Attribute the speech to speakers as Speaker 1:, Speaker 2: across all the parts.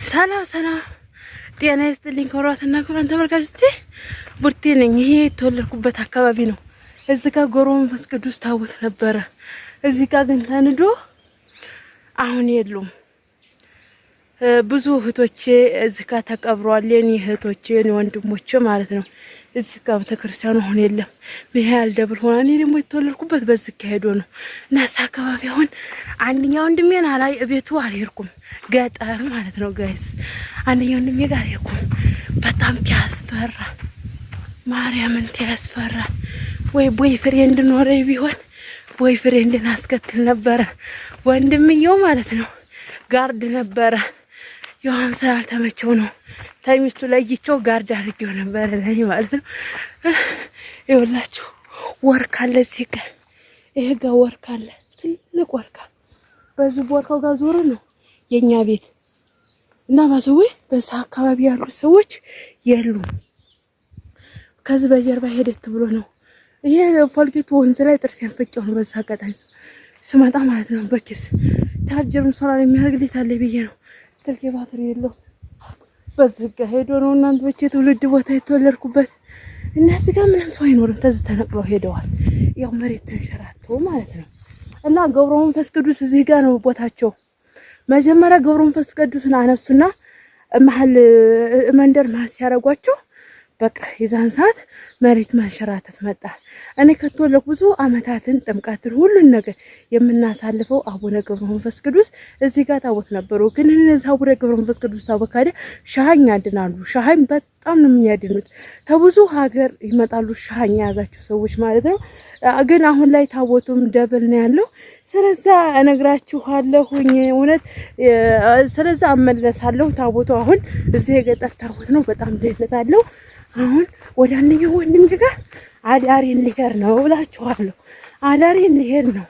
Speaker 1: ሰላም ጤና ይስጥልኝ። ክቡራትና ክቡራን ተመልካቾቼ ቡርቴ ነኝ። ይሄ የተወለድኩበት አካባቢ ነው። እዚህ ጋር ገብረ መንፈስ ቅዱስ ታቦት ነበረ። እዚህ ጋር ግን ተንዶ አሁን የሉም። ብዙ እህቶቼ እዚህ ጋር ተቀብረዋል። የኔ እህቶቼ ወንድሞቼ ማለት ነው። እዚህ ጋር ቤተክርስቲያኑ አሁን የለም። ሚካኤል ደብር ሆና እኔ ደግሞ የተወለድኩበት በዚህ ጋር ሄዶ ነው እና እዛ አካባቢ አሁን አንደኛው ወንድሜን ቤቱ አልሄድኩም። ገጠር ማለት ነው ጋይስ። አንደኛው ወንድሜ ጋር አልሄድኩም። በጣም ያስፈራ ማርያምን ያስፈራ። ወይ ቦይ ፍሬንድ ኖረኝ ቢሆን ቦይ ፍሬንድን አስከትል ነበረ። ወንድምየው ማለት ነው ጋርድ ነበረ። ዮሐን ስላልተመቸው ነው ታይሚስቱ ለይቸው ጋርድ አድርጌው ነበር ለኔ ማለት ነው። ይኸውላችሁ ወርቅ አለ እዚህ ጋር። ይሄ ጋር ወርቅ አለ፣ ትልቅ ወርቅ። በዚህ ወርቀው ጋር ዞር ነው የኛ ቤት እና ባዘው በዛ አካባቢ ያሉ ሰዎች የሉም። ከዚህ በጀርባ ሄደት ብሎ ነው ይሄ ፎልጌቱ ወንዝ ላይ ጥርሴን ፈጨው ነው በዛ አጋጣሚ ስመጣ ማለት ነው። በኪስ ቻርጀሩን ሶላር የሚያደርግልኝ ታለ ብዬ ነው። ስልኬ ባትሪ የለው። በዚህ ጋር ሄዶ ነው እናንተ በቼ ትውልድ ቦታ የተወለድኩበት። እነዚህ ጋር ምንም ሰው አይኖርም። ተዝ ተነቅሎ ሄደዋል። ያው መሬት ተንሸራቶ ማለት ነው። እና ገብረ መንፈስ ቅዱስ እዚህ ጋር ነው ቦታቸው። መጀመሪያ ገብረ መንፈስ ቅዱስን አነሱና መሀል መንደር መሀል ሲያረጓቸው በቃ የዛን ሰዓት መሬት መንሸራተት መጣ። እኔ ከተወለድኩ ብዙ አመታትን ጥምቀትን ሁሉን ነገር የምናሳልፈው አቡነ ገብረ መንፈስ ቅዱስ እዚህ ጋር ታቦት ነበሩ። ግን እነዚህ አቡነ ገብረ መንፈስ ቅዱስ ታቦት ካደ ሻሃኝ ያድናሉ። ሻሃኝ በጣም ነው የሚያድኑት። ተብዙ ሀገር ይመጣሉ ሻሃኝ ያዛቸው ሰዎች ማለት ነው። ግን አሁን ላይ ታቦቱም ደብል ነው ያለው። ስለዛ እነግራችኋለሁኝ እውነት ስለዛ አመለሳለሁ። ታቦቱ አሁን እዚህ የገጠር ታቦት ነው። በጣም ደህነት አለው። አሁን ወደ አንደኛው ወንድም ጋር አዳሪን ሊሄድ ነው ብላችኋለሁ። አዳሪን ሊሄድ ነው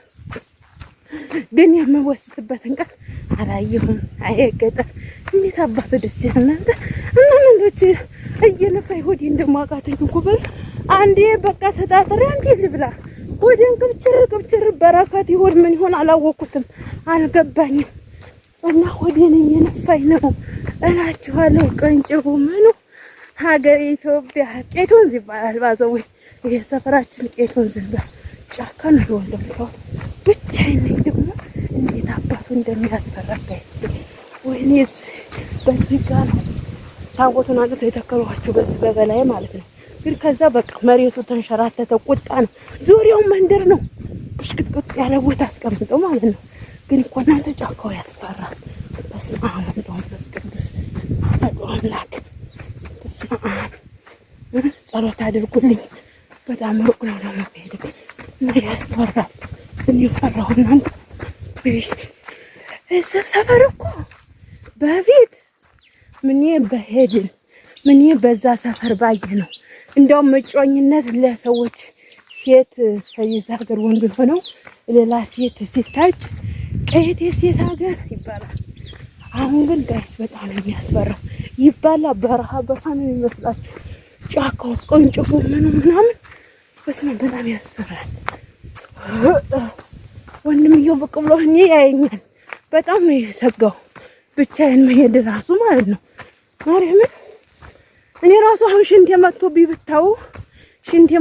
Speaker 1: ግን የምወስድበትን ቀን አላየሁም። ገጠር እንዴት አባቱ ደስ ይላል። እናንተ እናንተዎች እየለፋይ ሆዴ እንደማቃተኝ እኮ በል አንዴ በቃ ተጣጥሬ አንዴ ልብላ። ሆዴን ቅብጭር በረከት ይሆን ምን ይሆን አላወኩትም፣ አልገባኝም። እና ሆዴን እየነፋኝ ነው እላችኋለሁ። ቀንጭቡ ምኑ ሀገር ኢትዮጵያ ቄት ወንዝ ይባላል። ባዘው ይሄ ሰፈራችን ቄት ወንዝ ይባላል። ጫካ ነው የወለድኩት ብቻዬን ነኝ። ደግሞ እንዴት አባቱ እንደሚያስፈራ ጋይስ። ወይኔ በዚህ ጋር ነው ታቦቱን አግተው የተከሏቸው በዚህ በበላይ ማለት ነው። ግን ከዛ በቃ መሬቱ ተንሸራተተ። ቁጣ ነው። ዙሪያው መንደር ነው ብሽቅጥቅጥ ያለ ቦታ አስቀምጠው ማለት ነው። ግን እኮ እናንተ ጫካው ያስፈራል። በስመ አብ ወወልድ ወመንፈስ ቅዱስ አሐዱ አምላክ። ጸሎት አድርጉልኝ። በጣም ሩቅ ነው ለመሄድ ምን ያስፈራል። እኔ ፈራሁ እናንተ። እዚህ ሰፈር እኮ በፊት ምን በዛ ሰፈር ባየ ነው። እንደውም መጮኝነት ለሰዎች ሴት ሰይዛ ሀገር ወንድ ሆነው ሌላ ሴት ሲታጭ ቀይቴ ሴት ሀገር ይባላል። አሁን ግን ጋይስ በጣም ነው የሚያስፈራው። ይባላ በረሃ ነው የሚመስላችሁ። ጫካው ቆንጭቡ ምናምን በስመ አብ በጣም ያስፈራል። ወንድምየው ብቅ ብሎ እኔ ያየኛል። በጣም ነው የሰጋው። ብቻዬን መሄድ ራሱ ማለት ነው። ማርያምን እኔ ራሱ አሁን ሽንቴ መጥቶብኝ ብታው ሽንቴ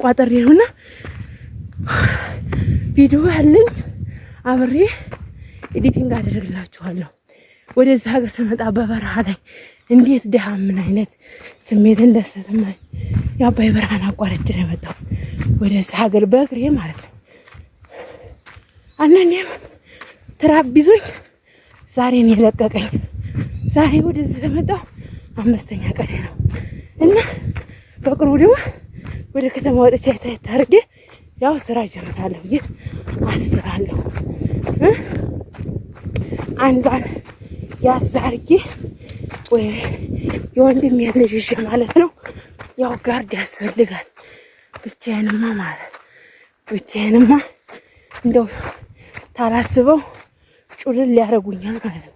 Speaker 1: ቋጠሬ ነውና ቪዲዮ አለኝ አብሬ ኤዲቲንግ አደርግላችኋለሁ። ወደዚህ ሀገር ስመጣ በበረሃ ላይ እንዴት ደሃ ምን አይነት ስሜት እንደሰማኝ የአባይ በረሃን አቋርጬ ነው የመጣሁት ወደዚህ ሀገር በእግሬ ማለት ነው። አንኔም ትራብ ይዞኝ ዛሬ ነው የለቀቀኝ። ዛሬ ወደዚህ መጣሁ 5ኛ ቀን ነው እና በቅርቡ ደግሞ ወደ ከተማ ወጥቼ ታርጌ ያው ስራ ጀምራለሁ ብዬ አስባለሁ። አንዷን ያዛርጌ ወይ የወንድም ልጅ ይዤ ማለት ነው። ያው ጋርድ ያስፈልጋል። ብቻዬንማ እንደው ታላስበው ጩልል ሊያረጉኛል ማለት ነው።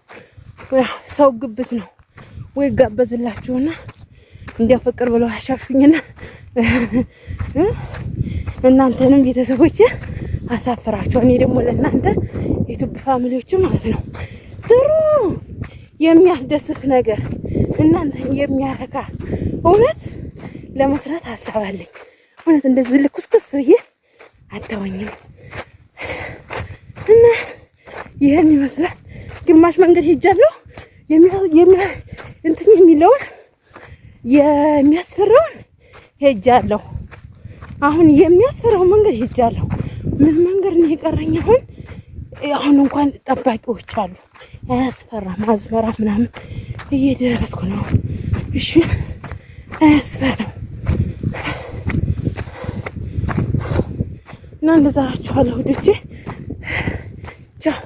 Speaker 1: ወይ ሰው ግብስ ነው ወይ ጋበዝላችሁና እንደ ፍቅር ብለው አሻፉኝና እናንተንም ቤተሰቦች አሳፍራችሁ እኔ ደግሞ ለእናንተ ዩቲዩብ ፋሚሊዎች ማለት ነው ድሮ የሚያስደስት ነገር እናንተን የሚያረካ እውነት ለመስራት ሀሳብ አለኝ። እውነት እንደዚህ ልኩስኩስ ብዬ አታወኝም እና ይሄን ይመስላል። ግማሽ መንገድ ሄጃለሁ። እንትን የሚለውን የሚያስፈራውን ሄጃለሁ። አሁን የሚያስፈራው መንገድ ሄጃለሁ። ምን መንገድ ነው የቀረኝ? አሁን እንኳን ጠባቂዎች አሉ። አያስፈራም። አዝመራ ምናምን እየደረስኩ ነው። እሺ አያስፈራም። እና እንደዛ እላችኋለሁ ውዶቼ። ቻው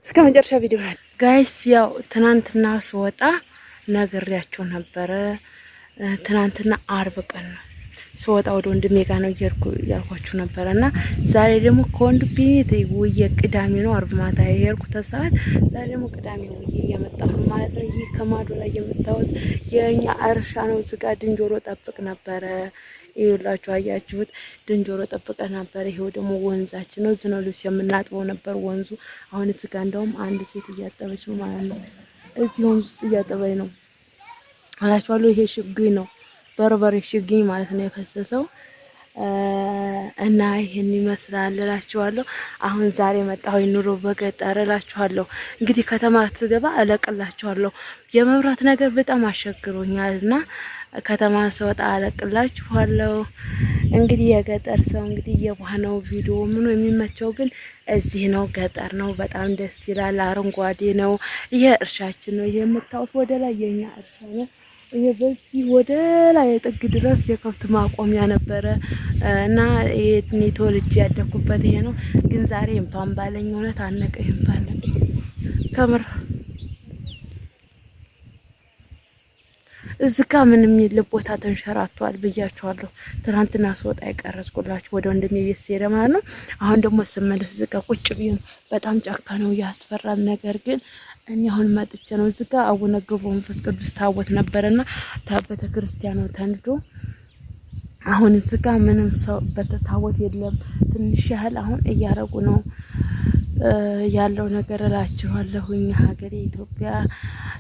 Speaker 1: እስከ መጨረሻ ቪዲዮ ናት ጋይስ። ያው ትናንትና ስወጣ ነግሬያችሁ ነበረ። ትናንትና አርብ ቀን ነው ስወጣ ወደ ወንድሜ ጋር ነው ያልኳችሁ ነበረ። እና ዛሬ ደግሞ ከወንድሜ ውዬ ቅዳሜ ነው አርብ ማታ የሄድኩት ሰዓት። ዛሬ ደግሞ ቅዳሜ ውዬ እየመጣሁ ነው ማለት ነው። ይህ ከማዶ ላይ የምታዩት የኛ እርሻ ነው። እዚህ ጋር ድንጆሮ ጠብቅ ነበረ። ይኸውላችሁ አያችሁት? ድንጆሮ ጠብቀ ነበር። ይሄው ደግሞ ወንዛችን ነው። እዚህ ነው ልብስ የምናጥበው ነበር ወንዙ። አሁን እዚህ ጋር እንደውም አንድ ሴት እያጠበች ነው ማለት ነው። እዚህ ወንዝ ውስጥ እያጠበች ነው አላችኋለሁ። ይሄ ሽግኝ ነው፣ በርበሬ ሽግኝ ማለት ነው የፈሰሰው። እና ይሄን ይመስላል እላችኋለሁ። አሁን ዛሬ መጣሁ ኑሮ በገጠር እላችኋለሁ። እንግዲህ ከተማ ትገባ እለቅላችኋለሁ። የመብራት ነገር በጣም አሸግሮኛልና ከተማ ስወጣ አለቅላችኋለሁ። እንግዲህ የገጠር ሰው እንግዲህ የዋህ ነው። ቪዲዮ ምኑ የሚመቸው ግን እዚህ ነው፣ ገጠር ነው። በጣም ደስ ይላል። አረንጓዴ ነው። ይሄ እርሻችን ነው። ይሄ የምታዩት ወደ ላይ የኛ እርሻ ነው። ይሄ በዚህ ወደ ላይ ጥግ ድረስ የከብት ማቆሚያ ነበረ እና እኔ ተወልጄ ያደኩበት ይሄ ነው። ግን ዛሬ እንባን ባለኝ እውነት አነቀኝ ባለኝ ከምር እዚህ ጋር ምንም የለ ቦታ ተንሸራቷል ብያችኋለሁ። ትናንትና ስወጣ የቀረጽኩላችሁ ወደ ወንድሜ ቤት ሲሄድ ማለት ነው። አሁን ደግሞ ስመለስ እዚህ ጋር ቁጭ ብዬ ነው። በጣም ጫካ ነው፣ ያስፈራል። ነገር ግን እኔ አሁን መጥቼ ነው። እዚህ ጋር አቡነ ገብረ መንፈስ ቅዱስ ታቦት ነበርና ታቦተ ክርስቲያኑ ተንዶ አሁን እዚህ ጋር ምንም ሰው በታቦት የለም። ትንሽ ያህል አሁን እያረጉ ነው ያለው ነገር እላችኋለሁ። እኛ ሀገሬ ኢትዮጵያ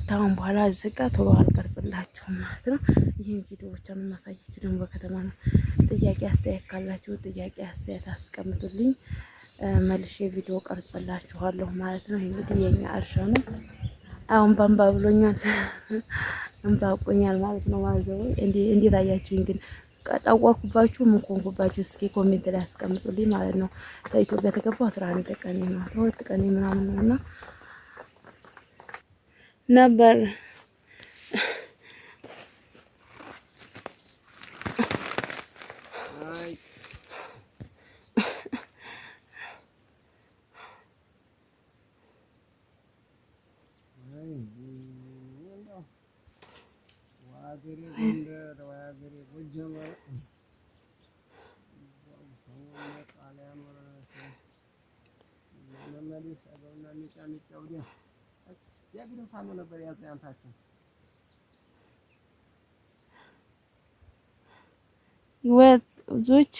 Speaker 1: ታውን በኋላ ዝቃ ቶሎ አልቀርጽላችሁም ማለት ነው። ይሄን ቪዲዮ ብቻ ምን ማሳየች ደግሞ በከተማ ነው። ጥያቄ አስተያየት ካላችሁ ጥያቄ አስተያየት አስቀምጡልኝ፣ መልሼ ቪዲዮ ቀርጽላችኋለሁ ማለት ነው። እንግዲህ የኛ እርሻ ነው። አሁን ባምባ ብሎኛል፣ እንባቆኛል ማለት ነው። ማለት ነው እንዴት አያችሁኝ ግን? ቀጣዋኩባችሁ ምን ኮንኩባችሁ? እስኪ ኮሜንት ላይ አስቀምጡልኝ ማለት ነው። ከኢትዮጵያ ተገባው 11 ቀን ነው 12 ቀን ምናምን ነውና ነበር ወዞች